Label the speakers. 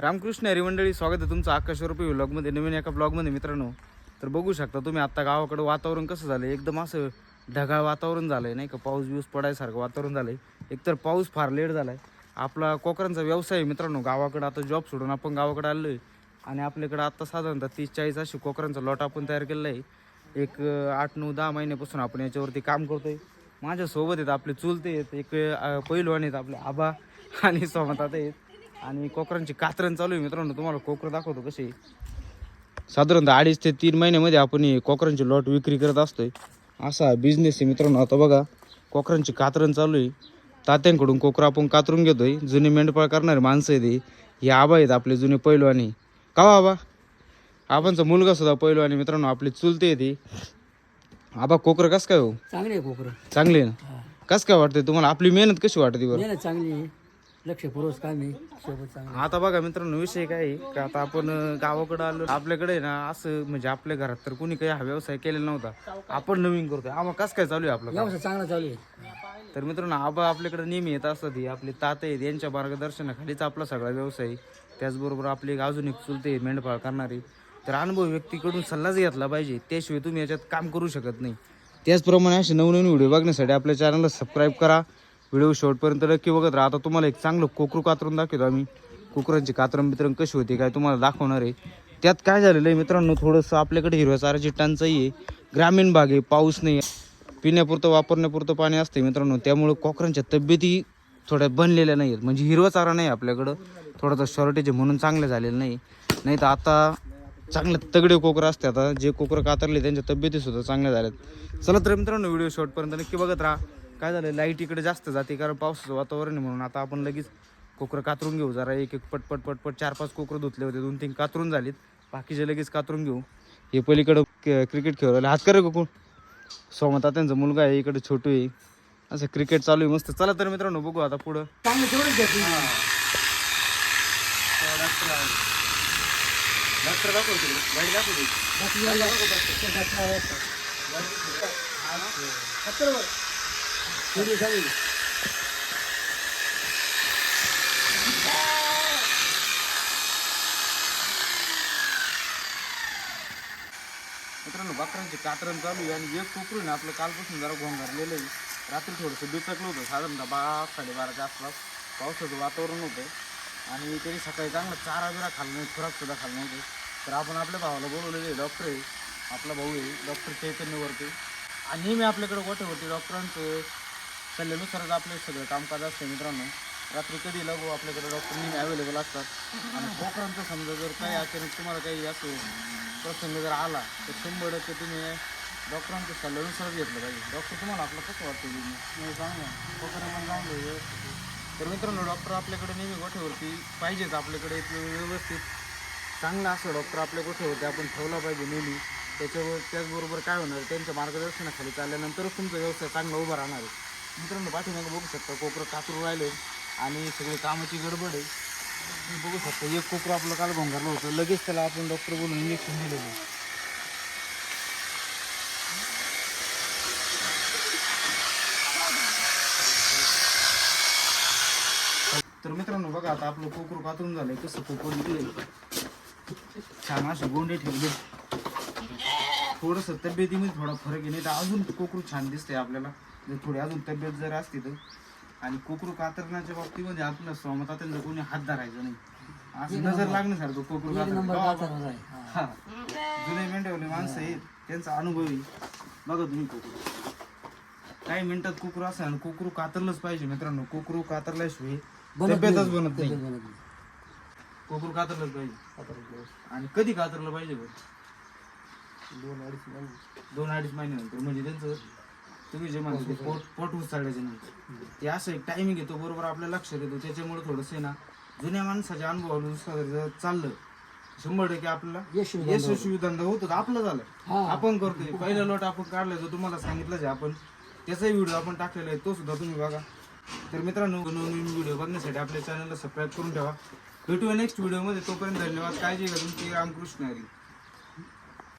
Speaker 1: रामकृष्ण हरी मंडळी, स्वागत आहे तुमचं आकाशरूपी व्लॉगमध्ये, नवीन एका ब्लॉगमध्ये. मित्रांनो, तर बघू शकता तुम्ही आत्ता गावाकडं वातावरण कसं झालं. एकदम असं ढगाळ वातावरण झालं आहे, नाही का. पाऊस बिऊस पडायसारखं वातावरण झालं आहे. एकतर पाऊस फार लेट झाला आहे. आपला कोकरांचा व्यवसाय आहे मित्रांनो. गावाकडं आता जॉब सोडून आपण गावाकडे आलो आहे आणि आपल्याकडं आत्ता साधारणतः 30-40 अशी कोकरांचा लॉट आपण तयार केलेला आहे. एक 8-9-10 महिन्यापासून आपण याच्यावरती काम करतो आहे. माझ्यासोबत आहेत आपले चुलते आहेत, एक पैलवान आहेत आपले आबा आणि सोमत आता आहेत. आणि कोकरांची कातरण चालू आहे मित्रांनो. तुम्हाला कोकरं दाखवतो कसे. साधारणतः 2.5 ते 3 महिन्यामध्ये आपण हे कोकरांची लॉट विक्री करत असतोय. असा बिझनेस आहे मित्रांनो. आता बघा, कोकरांची कातरण चालू आहे. तात्यांकडून कोकरं आपण कातरून घेतोय. जुने मेंढपाळ करणारे माणसं आहेत. हे आबा आहेत आपले जुने पैलवानी. का हो आबा? आबांचा मुलगा सुद्धा पैलवानी मित्रांनो. आपले चुलते येते. आबा, कोकरं कसं काय हो?
Speaker 2: चांगले कोकरं
Speaker 1: चांगले ना. कसं काय वाटतंय तुम्हाला? आपली मेहनत कशी वाटते बरं?
Speaker 2: मेहनत चांगली आहे, लक्ष पुरवस काम आहे, सोबत चांगलं.
Speaker 1: आता बघा मित्रांनो, विषय काय आहे का, आता आपण गावाकडे आलो. आपल्याकडे ना असं म्हणजे आपल्या घरात तर कोणी काही हा व्यवसाय केलेला नव्हता. आपण नवीन करतोय. आम्हा कसं काय चालू आहे आपलं काम?
Speaker 2: व्यवसाय चांगला चालू आहे.
Speaker 1: तर मित्रांनो, आबा आपल्याकडे नेहमी येत असतात. आपले ताते आहेत, यांच्या मार्गदर्शनाखालीच आपला सगळा व्यवसाय आहे. त्याचबरोबर आपले एक अजून एक चुलते मेंढपाळ करणारे. तर अनुभवी व्यक्तीकडून सल्लाच घेतला पाहिजे, त्याशिवाय तुम्ही याच्यात काम करू शकत नाही. त्याचप्रमाणे असे नवनवीन व्हिडिओ बघण्यासाठी आपल्या चॅनलला सबस्क्राईब करा. व्हिडिओ शेवटपर्यंत नक्की बघत राहा. आता तुम्हाला एक चांगलं कोकरू कातरून दाखवतो आम्ही. कोकरांची कातरण बितरण कशी होती काय तुम्हाला दाखवणार आहे. त्यात काय झालेलं आहे मित्रांनो, थोडंसं आपल्याकडे हिरव्या चाराची टंचाई आहे. ग्रामीण भाग आहे, पाऊस नाही, पिण्यापुरतं वापरण्यापुरतं पाणी असते मित्रांनो. त्यामुळं कोकरांच्या तब्येती थोड्या बनलेल्या नाही आहेत. म्हणजे हिरवा चारा नाही आपल्याकडं, थोडासा शॉर्टेज आहे म्हणून चांगले झालेलं नाही. नाही तर आता चांगले तगडे कोकरं असते. आता जे कोकरं कातरले त्यांच्या तब्येतीसुद्धा चांगल्या झाल्यात. चला तर मित्रांनो, व्हिडिओ शेवटपर्यंत नक्की बघत राहा. काय झालं, लाईट इकडे जास्त जाते कारण पावसाचं वातावरण आहे म्हणून. आता आपण लगेच कोकरं कातरून घेऊ. जरा एक पटपट 4-5 कोकरं धुतले होते, 2-3 कातरून झालीत. बाकीचे लगेच कातरून घेऊ. हे पलीकडं क्रिकेट खेळायला हात करे कोण सोमता त्यांचा मुलगा आहे. इकडे छोटू आहे. असं क्रिकेट चालू आहे मस्त. चला तर मित्रांनो, बघू आता पुढं.
Speaker 2: चांगलं तेवढंच घेतली.
Speaker 1: डॉक्टर दाखवतो, गाडी दाखवतो. मित्रांनो, बकरांची कातरण चालू आहे आणि एक कोकरू ना आपलं कालपासून जरा घोंगारलेलं आहे. रात्री थोडंसं बिचकलं होतं, साधारणतः 12-12:30च्या आसपास. पावसाचं वातावरण होतं आणि त्यांनी सकाळी चांगला चारा बिरा खाल्ला नाही, खुराकसुद्धा खाल्लं नव्हतं. तर आपण आपल्या भावाला बोलवलेले, डॉक्टर आहे, आपला भाऊ आहे डॉक्टर चैतन्यवरती. आणि नेहमी आपल्याकडे गोठ्यावरती डॉक्टरांचं सल्ल्यानुसारच आपलं सगळं कामकाज असतं मित्रांनो. रात्री कधी लागू आपल्याकडे डॉक्टर नेहमी अवेलेबल असतात. आणि कोकरांचं समजा जर काही अचानक तुम्हाला काही असं प्रसंग जर आला तर 100% तुम्ही डॉक्टरांच्या सल्ल्यानुसारच घेतलं पाहिजे. डॉक्टर तुम्हाला आपलं कसं वाटतं? नाही, चांगलं कोकरा पण चांगलं. तर मित्रांनो, डॉक्टर आपल्याकडे नेहमी गोठ्यावरती पाहिजेच. आपल्याकडे एक व्यवस्थित चांगला असं डॉक्टर आपल्या गोठ्यावरती आपण ठेवला पाहिजे नेहमी. त्याचबरोबर काय होणार, त्यांच्या मार्गदर्शनाखाली चालल्यानंतरच तुमचा व्यवसाय चांगला उभा राहणार आहे. मित्रांनो, पाठीमागं बघू शकता कोकरं कातरून राहिले आणि सगळी कामाची गडबड आहे. तुम्ही बघू शकता, एक कोकरं आपलं काल भोंगारलं होतं, लगेच त्याला आपण डॉक्टर बोलून इंजेक्शन दिलेलं. तर मित्रांनो बघा, आता आपलं कोकरू कातरून झालंय. कसं कोकरू निघलंय, छान असे गोंडे ठेवले. थोडंसं तब्येतीमध्ये थोडा फरक आहे, नाही तर अजून कोकरू छान दिसतंय आपल्याला जर थोडी अजून तब्येत जर असती तर. आणि कोकरू कातरण्याच्या बाबतीमध्ये आपलं सहमत त्यांना कोणी हात धरायचं नाही, असं नजर लागण्यासारखं कोकरू कातर. हा, जुने मेंढवले माणसं आहेत, त्यांचा अनुभवी बघा तुम्ही. कोकरू काही मिनिटात कोकरू असं आणि कोकरू कातरलंच पाहिजे मित्रांनो. कोकरू कातरल्याशिवाय तब्येतच बनत नाही. कोकरू कातरलंच पाहिजे. आणि कधी कातरलं पाहिजे बरं? 2-2.5 महिन्यानंतर. म्हणजे त्यांचं तुम्ही जे म्हणतो ते पोट उचलण्याच्या नंतर ते असं एक टायमिंग येतो, बरोबर आपल्या लक्षात येतो. त्याच्यामुळे थोडंसं ना जुन्या माणसाच्या अनुभवानुसार जर चाललं 100% आपल्याला यशस्वी धंदा होतो. आपलं झालं, आपण करतोय. पहिला लॉट आपण काढलाय, जो तुम्हाला सांगितलं जे आपण, त्याचाही व्हिडिओ आपण टाकलेला आहे, तो सुद्धा तुम्ही बघा. तर मित्रांनो, नवीन व्हिडिओ बघण्यासाठी आपल्या चॅनलला सबस्क्राईब करून ठेवा. भेटूया नेक्स्ट व्हिडिओमध्ये. तोपर्यंत धन्यवाद. काळजी घ्या तुमची. रामकृष्ण हरी.